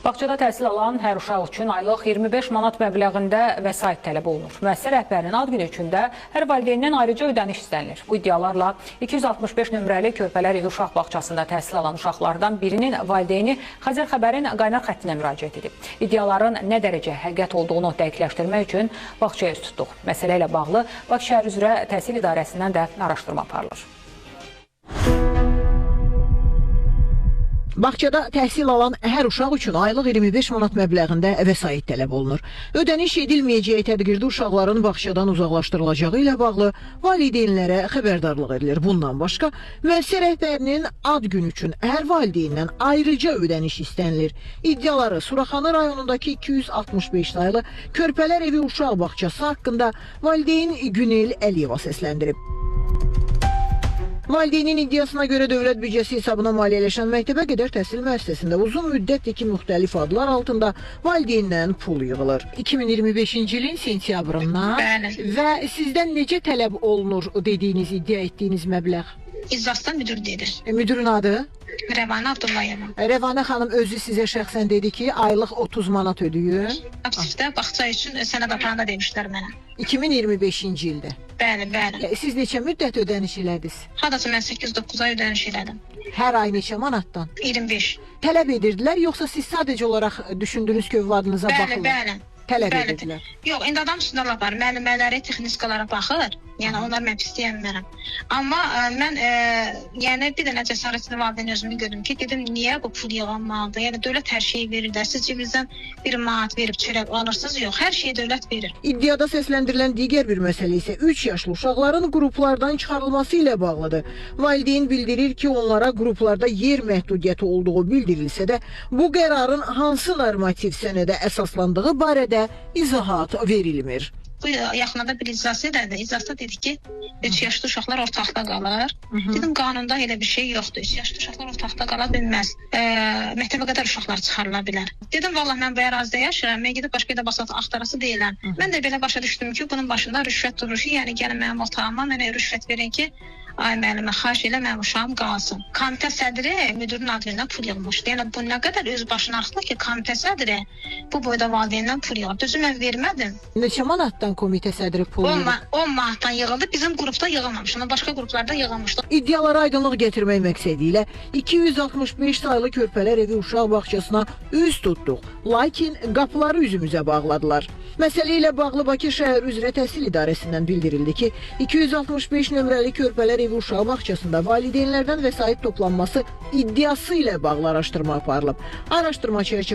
Bağçada təhsil alan hər uşaq üçün aylıq 25 manat məbləğində vəsait tələb olunur. Müəssisə rəhbərinin ad günü üçün də hər valideyndən ayrıca ödəniş istənilir. Bu iddialarla 265 nömrəli Körpələr Evi uşaq bağçasında təhsil alan uşaqlardan birinin valideyni Xəzər Xəbərin qaynar xəttinə müraciət edib. İddiaların nə dərəcə həqiqət olduğunu dəqiqləşdirmək üçün bağçaya üst tutduq. Məsələ ilə bağlı Bakı şəhər üzrə Təhsil İdarəsindən də araşdırma aparılır. Bağçada təhsil alan hər uşaq üçün aylıq 25 manat məbləğində vəsait tələb olunur. Ödəniş edilməyəcəyi təqdirdə uşaqların bağçadan uzaqlaşdırılacağı ilə bağlı valideynlərə xəbərdarlıq edilir. Bundan başqa, müəssisə rəhbərinin ad günü üçün hər valideyndən ayrıca ödəniş istənilir. İddiaları Suraxanı rayonundakı 265 saylı Körpələr Evi uşaq bağçası haqqında valideyn Günel Əliyeva səsləndirib. Valideynin iddiasına görə dövlət büdcəsi hesabına maliyyələşən məktəbə qədər təhsil müəssisəsində uzun müddətdir ki, müxtəlif adlar altında valideyndən pul yığılır. 2025-ci ilin sentyabrından və sizdən necə tələb olunur dediyiniz, iddia etdiyiniz məbləğ? İclasdan müdür dedir. Müdürün adı? Rəvanə Abdullayeva. Rəvanə xanım özü sizə şəxsən dedi ki, aylıq 30 manat ödəyir. Aktivdə bağça üçün sənəd aparanda demişlər mənə. 2025-ci ildə. Bəli, bəli. Siz neçə müddət ödəniş elədiniz? Hadası mən 8-9 ay ödəniş elədim. Hər ay neçə manatdan? 25. Tələb edirdilər, yoxsa siz sadəcə olaraq düşündünüz ki, övladınıza baxılır? Bəli. Tələb edirdilər. Yox, indi adam üstündə var. Müəllimləri texnikalara baxır. Yəni onlar mən pis deyəmirəm. Amma mən yəni bir dənə cəsarətli valideyn özümü gördüm ki, dedim niyə bu pul yığılmalıdır? Yəni dövlət hər şeyi verir də. Siz cibinizdən 1 manat verib çörək alırsınız? Yox, hər şeyi dövlət verir. İddiada səsləndirilən digər bir məsələ isə 3 yaşlı uşaqların qruplardan çıxarılması ilə bağlıdır. Valideyn bildirir ki, onlara qruplarda yer məhdudiyyəti olduğu bildirilsə də, bu qərarın hansı normativ sənədə əsaslandığı barədə izahat verilmir. Bu yaxınlarda bir iclas elədi. İclasda dedi ki, 3 yaşlı uşaqlar ortaqda qalır. Dedim, qanunda elə bir şey yoxdur. 3 yaşlı uşaqlar ortaqda qala bilməz. Məktəbə qədər uşaqlar çıxarıla bilər. Dedim, vallahi mən bu ərazidə yaşayıram. Mən gedib başqa yerdə basat axtarası deyiləm. Mən də belə başa düşdüm ki, bunun başında rüşvət durur ki, yəni gəlin mənim otağıma mənə rüşvət verin ki, ay müəllimə, xahiş elə mənim uşağım qalsın. Komitə sədri müdürün adından pul yığmışdı. Yəni bu nə qədər öz başına arxda ki, komitə sədri bu boyda valideyndən pul yığır. Düzü mən vermədim. Neçə manatdan komitə sədri pul yığır? 10 manatdan yığıldı. Bizim qrupda yığılmamış. Amma başqa qruplarda yığılmışdı. İddialara aydınlıq gətirmək məqsədi ilə 265 saylı Körpələr Evi uşaq bağçasına üz tutduq. Lakin qapıları üzümüzə bağladılar. Məsələ ilə bağlı Bakı şəhər üzrə Təhsil İdarəsindən bildirildi ki, 265 nömrəli Körpələr Evi uşaq bağçasında valideynlərdən vəsait toplanması iddiası ilə bağlı araşdırma aparılıb. Araşdırma çərçivəsində